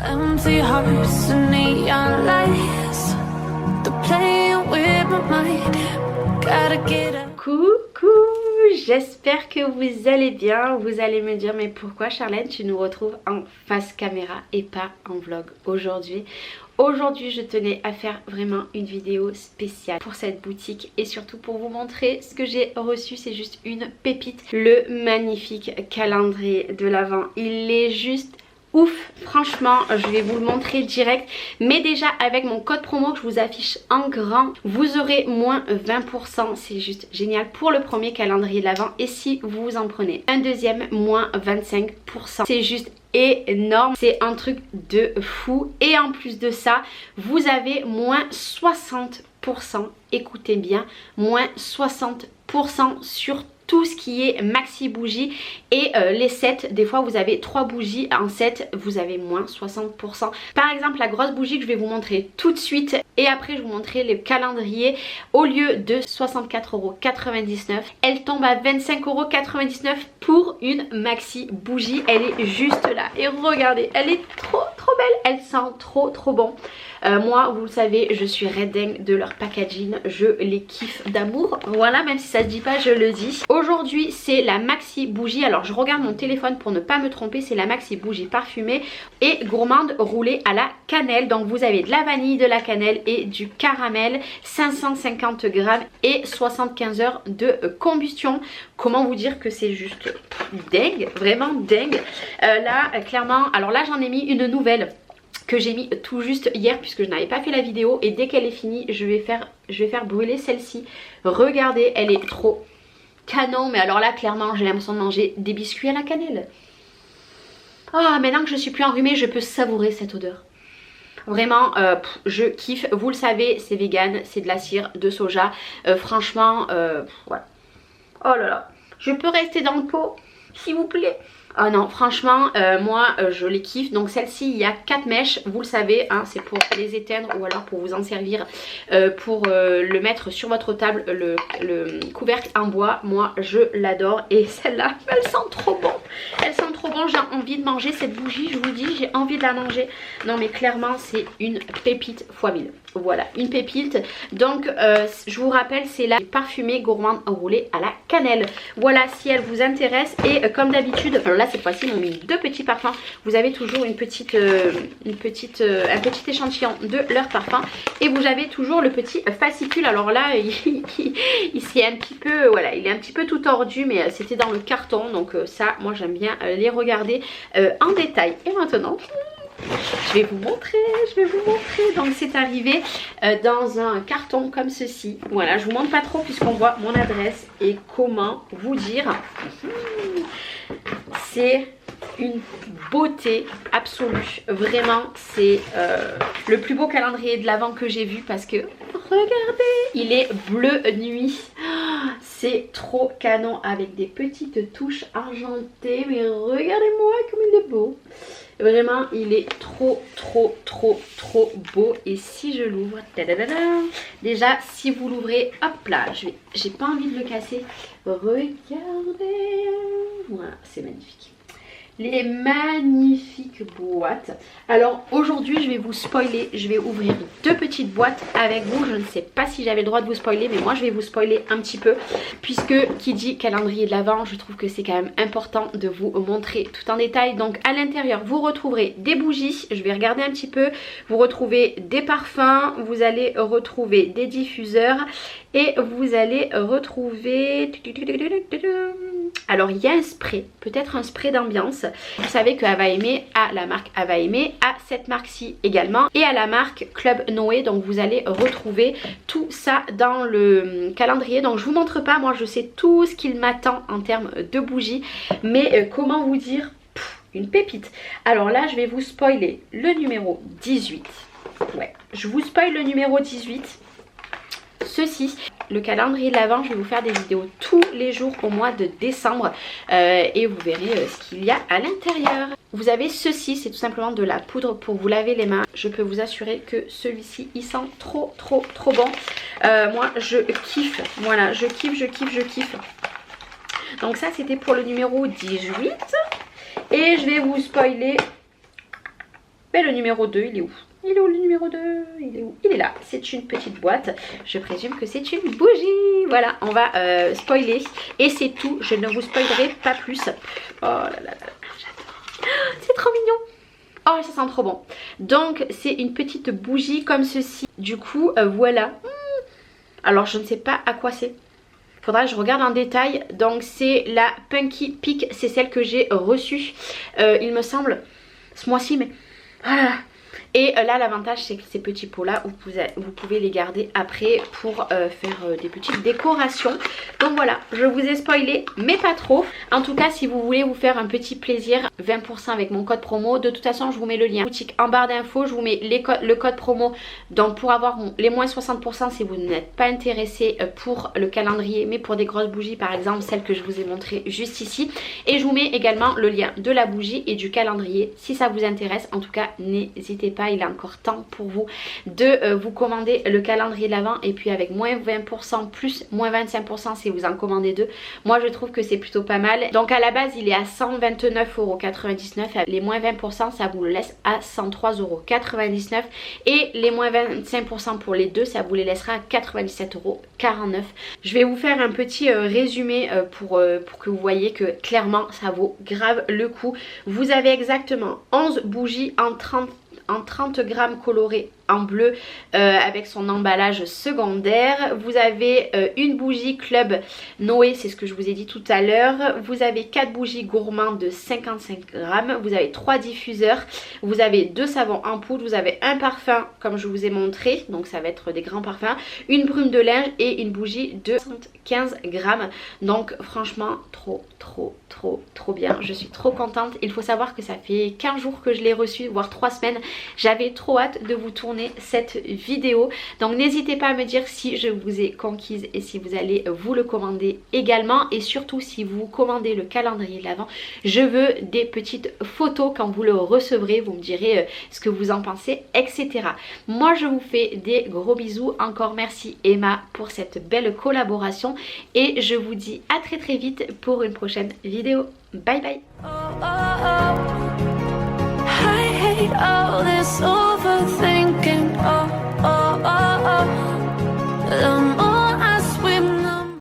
Empty hearts and neon lights, they're playing with my mind. Gotta get up. Coucou, j'espère que vous allez bien. Vous allez me dire mais pourquoi Charlène tu nous retrouves en face caméra et pas en vlog aujourd'hui? Aujourd'hui je tenais à faire vraiment une vidéo spéciale pour cette boutique et surtout pour vous montrer ce que j'ai reçu. C'est juste une pépite, le magnifique calendrier de l'Avent. Il est juste ouf, franchement je vais vous le montrer direct, mais déjà avec mon code promo que je vous affiche en grand, vous aurez moins 20%, c'est juste génial pour le premier calendrier de l'Avent. Et si vous en prenez un deuxième, moins 25%, c'est juste énorme, c'est un truc de fou. Et en plus de ça, vous avez moins 60%, écoutez bien, moins 60% sur tout ce qui est maxi bougies et les sets. Des fois vous avez 3 bougies en set, vous avez moins 60%. Par exemple la grosse bougie que je vais vous montrer tout de suite et après je vous montrerai le calendrier, au lieu de 64,99 €, elle tombe à 25,99 € pour une maxi bougie. Elle est juste là et regardez, elle est trop belle, elle sent trop bon. Moi vous le savez, je suis red dingue de leur packaging, je les kiffe d'amour, voilà, même si ça se dit pas je le dis. Aujourd'hui c'est la maxi bougie, alors je regarde mon téléphone pour ne pas me tromper, c'est la maxi bougie parfumée et gourmande roulée à la cannelle. Donc vous avez de la vanille, de la cannelle et du caramel, 550 grammes et 75 heures de combustion. Comment vous dire que c'est juste dingue, vraiment dingue. Là clairement, alors là j'en ai mis une nouvelle que j'ai mis tout juste hier puisque je n'avais pas fait la vidéo, et dès qu'elle est finie je vais faire brûler celle-ci. Regardez, elle est trop canon, mais alors là clairement j'ai l'impression de manger des biscuits à la cannelle. Ah, maintenant que je suis plus enrhumée, je peux savourer cette odeur. Vraiment je kiffe, vous le savez, c'est vegan, c'est de la cire de soja, franchement voilà. Oh là là, je peux rester dans le pot s'il vous plaît? Oh non, franchement, moi je les kiffe. Donc celle-ci, il y a 4 mèches, vous le savez, hein, c'est pour les éteindre ou alors pour vous en servir, pour le mettre sur votre table, le couvercle en bois. Moi je l'adore et celle-là, elle sent trop bon. Elle sent trop bon, j'ai envie de manger cette bougie, je vous dis, j'ai envie de la manger. Non mais clairement c'est une pépite x 1000. Voilà, une pépite. Donc je vous rappelle, c'est la parfumée gourmande enroulée à la cannelle. Voilà, si elle vous intéresse. Et comme d'habitude, là cette fois-ci ils m'ont mis 2 petits parfums. Vous avez toujours un petit échantillon de leur parfum. Et vous avez toujours le petit fascicule. Alors là il s'est un petit peu, voilà, il est un petit peu tout tordu, mais c'était dans le carton. Donc ça, moi j'aime bien les regarder en détail. Et maintenant je vais vous montrer, donc c'est arrivé dans un carton comme ceci. Voilà, je vous montre pas trop puisqu'on voit mon adresse. Et comment vous dire, c'est une beauté absolue, vraiment c'est le plus beau calendrier de l'Avent que j'ai vu, parce que regardez, il est bleu nuit, c'est trop canon avec des petites touches argentées, mais regardez-moi comme il est beau. Vraiment il est trop beau. Et si je l'ouvre, déjà si vous l'ouvrez, hop là, j'ai pas envie de le casser, regardez, voilà, c'est magnifique. Les magnifiques boîtes. Alors aujourd'hui je vais vous spoiler, je vais ouvrir 2 petites boîtes avec vous. Je ne sais pas si j'avais le droit de vous spoiler, mais moi je vais vous spoiler un petit peu, puisque qui dit calendrier de l'Avent, je trouve que c'est quand même important de vous montrer tout en détail. Donc à l'intérieur vous retrouverez des bougies, je vais regarder un petit peu, vous retrouvez des parfums, vous allez retrouver des diffuseurs et vous allez retrouver, alors il y a un spray, peut-être un spray d'ambiance. Vous savez que Ava Aimé a la marque Ava Aimé, a cette marque-ci également, et à la marque Club Noé. Donc vous allez retrouver tout ça dans le calendrier. Donc je vous montre pas, moi je sais tout ce qu'il m'attend en termes de bougies, mais comment vous dire, une pépite. Alors là je vais vous spoiler le numéro 18. Ouais, je vous spoil le numéro 18. Ceci, le calendrier de l'Avent, je vais vous faire des vidéos tous les jours au mois de décembre et vous verrez ce qu'il y a à l'intérieur. Vous avez ceci, c'est tout simplement de la poudre pour vous laver les mains. Je peux vous assurer que celui-ci il sent trop bon. Moi je kiffe, voilà, je kiffe. Donc ça c'était pour le numéro 18. Et je vais vous spoiler Ben, le numéro 2, il est où? Il est où le numéro 2? Il est où? Il est là. C'est une petite boîte. Je présume que c'est une bougie. Voilà, on va spoiler. Et c'est tout. Je ne vous spoilerai pas plus. Oh là là là, j'adore. C'est trop mignon. Oh, ça sent trop bon. Donc, c'est une petite bougie comme ceci. Du coup, voilà. Alors, je ne sais pas à quoi c'est. Faudra que je regarde en détail. Donc, c'est la Punky Peak. C'est celle que j'ai reçue. Il me semble, ce mois-ci, mais... Voilà. Et là l'avantage c'est que ces petits pots là vous pouvez les garder après pour faire des petites décorations. Donc voilà, je vous ai spoilé mais pas trop. En tout cas si vous voulez vous faire un petit plaisir, 20% avec mon code promo. De toute façon je vous mets le lien boutique en barre d'infos. Je vous mets le code promo donc pour avoir les moins 60% si vous n'êtes pas intéressé pour le calendrier mais pour des grosses bougies par exemple celle que je vous ai montré juste ici. Et je vous mets également le lien de la bougie et du calendrier si ça vous intéresse. En tout cas n'hésitez pas, il est encore temps pour vous de vous commander le calendrier de l'Avent et puis avec moins 20% plus moins 25% si vous en commandez deux. Moi je trouve que c'est plutôt pas mal. Donc à la base il est à 129,99 €. Les moins 20% ça vous le laisse à 103,99 € et les moins 25% pour les deux ça vous les laissera à 97,49 €. Je vais vous faire un petit résumé pour que vous voyez que clairement ça vaut grave le coup. Vous avez exactement 11 bougies en 30 grammes colorées en bleu avec son emballage secondaire. Vous avez une bougie Club Noé, c'est ce que je vous ai dit tout à l'heure. Vous avez 4 bougies gourmandes de 55 grammes. Vous avez 3 diffuseurs. Vous avez 2 savons en poudre. Vous avez un parfum comme je vous ai montré. Donc ça va être des grands parfums. Une brume de linge et une bougie de 75 grammes. Donc franchement trop bien. Je suis trop contente. Il faut savoir que ça fait 15 jours que je l'ai reçu, voire 3 semaines. J'avais trop hâte de vous tourner cette vidéo. Donc n'hésitez pas à me dire si je vous ai conquise et si vous allez vous le commander également. Et surtout si vous commandez le calendrier de l'Avent, je veux des petites photos quand vous le recevrez. Vous me direz ce que vous en pensez, etc. Moi je vous fais des gros bisous. Encore merci Emma pour cette belle collaboration. Et je vous dis à très vite pour une prochaine vidéo. Bye bye. I hate all this.